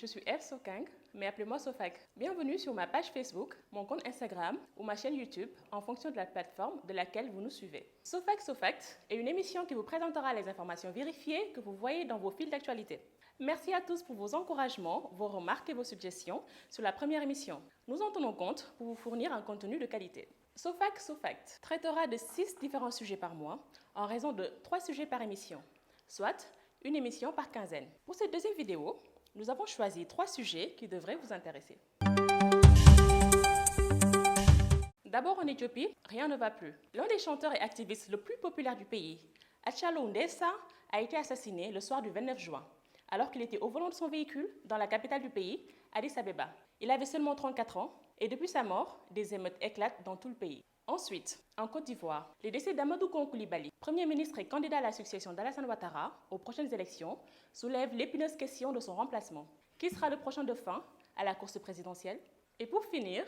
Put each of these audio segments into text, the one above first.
je suis Eve Sokang, mais appelez-moi Sofak. Bienvenue sur ma page Facebook, mon compte Instagram ou ma chaîne YouTube en fonction de la plateforme de laquelle vous nous suivez. Sofak est une émission qui vous présentera les informations vérifiées que vous voyez dans vos fils d'actualité. Merci à tous pour vos encouragements, vos remarques et vos suggestions sur la première émission. Nous en tenons compte pour vous fournir un contenu de qualité. Sofak traitera de 6 différents sujets par mois en raison de 3 sujets par émission, soit une émission par quinzaine. Pour cette deuxième vidéo, nous avons choisi 3 sujets qui devraient vous intéresser. D'abord en Éthiopie, rien ne va plus. L'un des chanteurs et activistes le plus populaire du pays, Hachalu Hundessa, a été assassiné le soir du 29 juin, alors qu'il était au volant de son véhicule dans la capitale du pays, Addis Abeba. Il avait seulement 34 ans et depuis sa mort, des émeutes éclatent dans tout le pays. Ensuite, en Côte d'Ivoire, le décès d'Amadou Gon Coulibaly, Premier ministre et candidat à la succession d'Alassane Ouattara aux prochaines élections, soulève l'épineuse question de son remplacement. Qui sera le prochain dauphin à la course présidentielle? Et pour finir,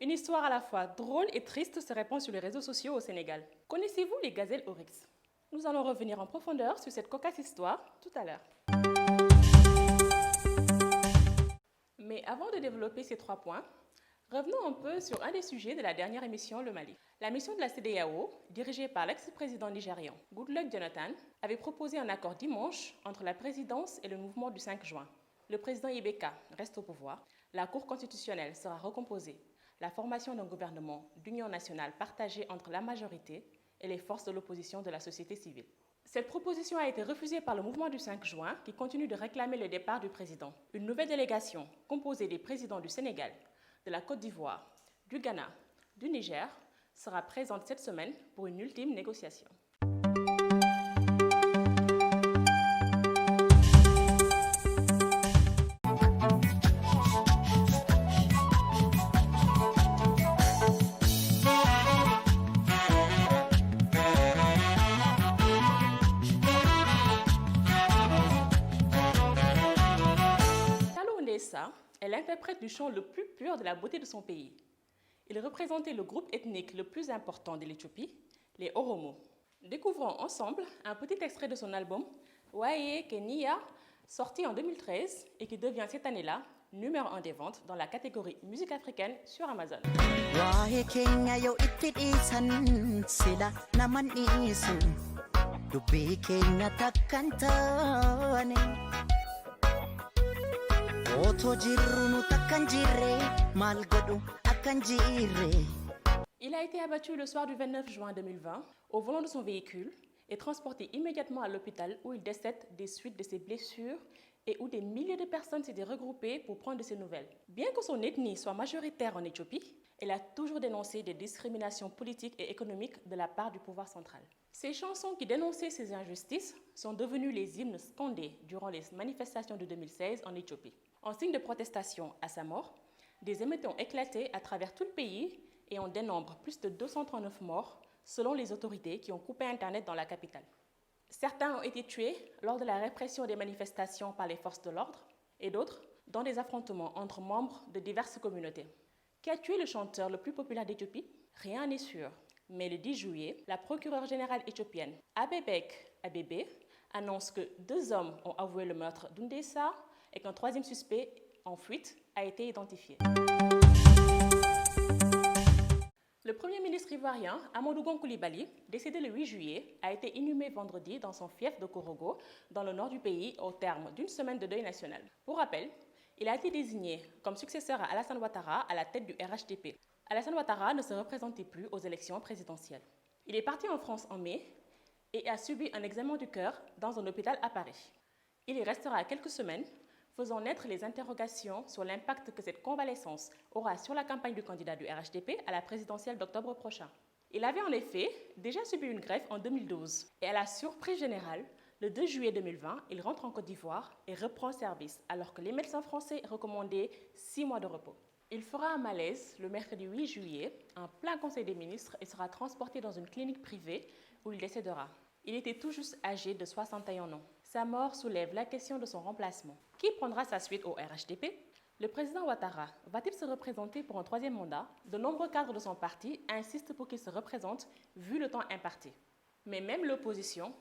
une histoire à la fois drôle et triste se répand sur les réseaux sociaux au Sénégal. Connaissez-vous les gazelles oryx? Nous allons revenir en profondeur sur cette cocasse histoire tout à l'heure. Mais avant de développer ces 3 points, revenons un peu sur un des sujets de la dernière émission, le Mali. La mission de la CEDEAO, dirigée par l'ex-président nigérian Goodluck Jonathan, avait proposé un accord dimanche entre la présidence et le mouvement du 5 juin. Le président Ibeka reste au pouvoir, la Cour constitutionnelle sera recomposée, la formation d'un gouvernement d'union nationale partagé entre la majorité et les forces de l'opposition de la société civile. Cette proposition a été refusée par le mouvement du 5 juin qui continue de réclamer le départ du président. Une nouvelle délégation composée des présidents du Sénégal, de la Côte d'Ivoire, du Ghana, du Niger, sera présente cette semaine pour une ultime négociation. Hachalu Hundessa est l'interprète du chant le plus pur de la beauté de son pays. Il représentait le groupe ethnique le plus important de l'Éthiopie, les Oromo. Découvrons ensemble un petit extrait de son album Waye Kenya, sorti en 2013 et qui devient cette année-là numéro 1 des ventes dans la catégorie musique africaine sur Amazon. Waye Kenya yo itidhisan sila naman isu dubbi Kenya takkantane oto jirru takkanjire mal godu. Il a été abattu le soir du 29 juin 2020 au volant de son véhicule et transporté immédiatement à l'hôpital où il décède des suites de ses blessures et où des milliers de personnes s'étaient regroupées pour prendre de ses nouvelles. Bien que son ethnie soit majoritaire en Éthiopie, elle a toujours dénoncé des discriminations politiques et économiques de la part du pouvoir central. Ces chansons qui dénonçaient ces injustices sont devenues les hymnes scandés durant les manifestations de 2016 en Éthiopie. En signe de protestation à sa mort, des émeutes ont éclaté à travers tout le pays et on dénombre plus de 239 morts selon les autorités qui ont coupé Internet dans la capitale. Certains ont été tués lors de la répression des manifestations par les forces de l'ordre et d'autres dans des affrontements entre membres de diverses communautés. Qui a tué le chanteur le plus populaire d'Éthiopie? Rien n'est sûr. Mais le 10 juillet, la procureure générale éthiopienne Abebek Abebe annonce que 2 hommes ont avoué le meurtre d'Hundessa et qu'un 3e suspect en fuite a été identifié. Le Premier ministre ivoirien, Amadou Gon Coulibaly, décédé le 8 juillet, a été inhumé vendredi dans son fief de Korogo, dans le nord du pays, au terme d'une semaine de deuil national. Pour rappel, il a été désigné comme successeur à Alassane Ouattara à la tête du RHDP. Alassane Ouattara ne se représentait plus aux élections présidentielles. Il est parti en France en mai et a subi un examen du cœur dans un hôpital à Paris. Il y restera quelques semaines, faisant naître les interrogations sur l'impact que cette convalescence aura sur la campagne du candidat du RHDP à la présidentielle d'octobre prochain. Il avait en effet déjà subi une greffe en 2012 et à la surprise générale, le 2 juillet 2020, il rentre en Côte d'Ivoire et reprend service alors que les médecins français recommandaient 6 mois de repos. Il fera un malaise le mercredi 8 juillet, en plein conseil des ministres, et sera transporté dans une clinique privée où il décédera. Il était tout juste âgé de 61 ans. Sa mort soulève la question de son remplacement. Qui prendra sa suite au RHDP? Le président Ouattara va-t-il se représenter pour un 3e mandat? De nombreux cadres de son parti insistent pour qu'il se représente vu le temps imparti. Mais même l'opposition,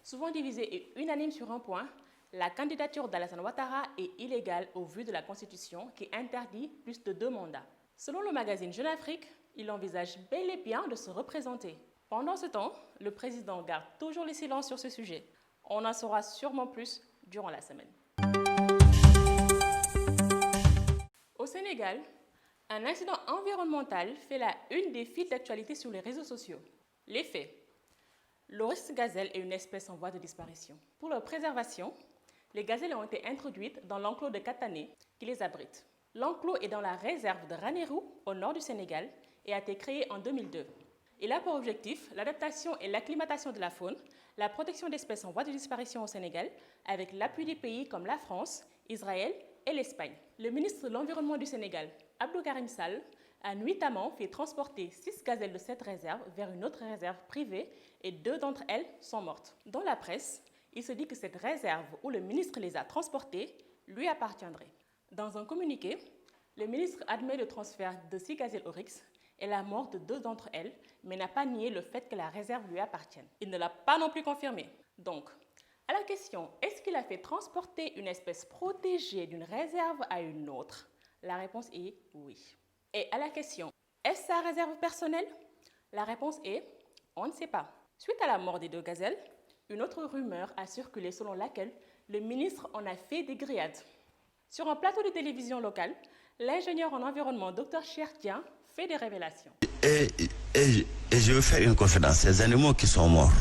souvent divisée et unanime sur un point, La candidature d'Alassane Ouattara est illégale au vu de la Constitution qui interdit plus de 2 mandats. Selon le magazine Jeune Afrique, il envisage bel et bien de se représenter. Pendant ce temps, le président garde toujours le silence sur ce sujet. On en saura sûrement plus durant la semaine. Au Sénégal, un incident environnemental fait la une des fils d'actualité sur les réseaux sociaux. Les faits. L'oryx gazelle est une espèce en voie de disparition. Pour leur préservation, les gazelles ont été introduites dans l'enclos de Katané qui les abrite. L'enclos est dans la réserve de Ranérou, au nord du Sénégal, et a été créé en 2002. Il a pour objectif l'adaptation et l'acclimatation de la faune, la protection d'espèces en voie de disparition au Sénégal, avec l'appui des pays comme la France, Israël et l'Espagne. Le ministre de l'Environnement du Sénégal, Abdou Karim Sall, a nuitamment fait transporter 6 gazelles de cette réserve vers une autre réserve privée et 2 d'entre elles sont mortes. Dans la presse, il se dit que cette réserve où le ministre les a transportées lui appartiendrait. Dans un communiqué, le ministre admet le transfert de 6 gazelles oryx et la mort de 2 d'entre elles, mais n'a pas nié le fait que la réserve lui appartienne. Il ne l'a pas non plus confirmé. Donc, à la question « Est-ce qu'il a fait transporter une espèce protégée d'une réserve à une autre ?» La réponse est oui. Et à la question « Est-ce sa réserve personnelle ?» La réponse est « On ne sait pas ». Suite à la mort des 2 gazelles, une autre rumeur a circulé selon laquelle le ministre en a fait des grillades. Sur un plateau de télévision local, l'ingénieur en environnement Dr Chertien fait des révélations. Et je veux faire une confidence. Ces animaux qui sont morts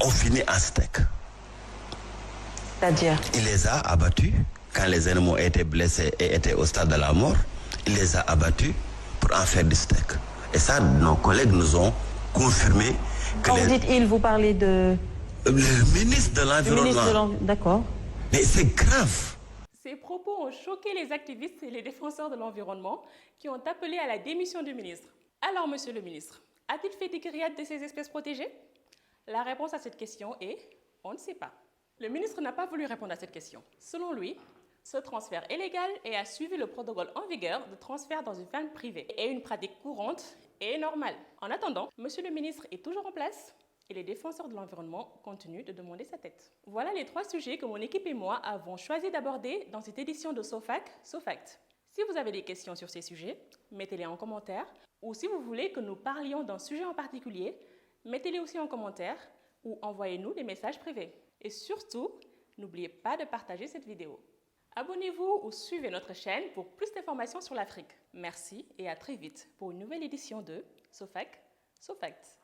ont fini en steak. C'est-à-dire? Il les a abattus quand les animaux étaient blessés et étaient au stade de la mort. Il les a abattus pour en faire du steak. Et ça, nos collègues nous ont confirmé que quand vous dites il, vous parlez de... Le ministre de l'Environnement. D'accord. Mais c'est grave. Ces propos ont choqué les activistes et les défenseurs de l'environnement qui ont appelé à la démission du ministre. Alors, monsieur le ministre, a-t-il fait des grillades de ces espèces protégées? La réponse à cette question est « on ne sait pas ». Le ministre n'a pas voulu répondre à cette question. Selon lui, ce transfert est légal et a suivi le protocole en vigueur de transfert dans une ferme privée et une pratique courante et normale. En attendant, monsieur le ministre est toujours en place et les défenseurs de l'environnement continuent de demander sa tête. Voilà les 3 sujets que mon équipe et moi avons choisi d'aborder dans cette édition de SoFac, SoFact. Si vous avez des questions sur ces sujets, mettez-les en commentaire, ou si vous voulez que nous parlions d'un sujet en particulier, mettez-les aussi en commentaire ou envoyez-nous des messages privés. Et surtout, n'oubliez pas de partager cette vidéo. Abonnez-vous ou suivez notre chaîne pour plus d'informations sur l'Afrique. Merci et à très vite pour une nouvelle édition de SoFac, SoFact.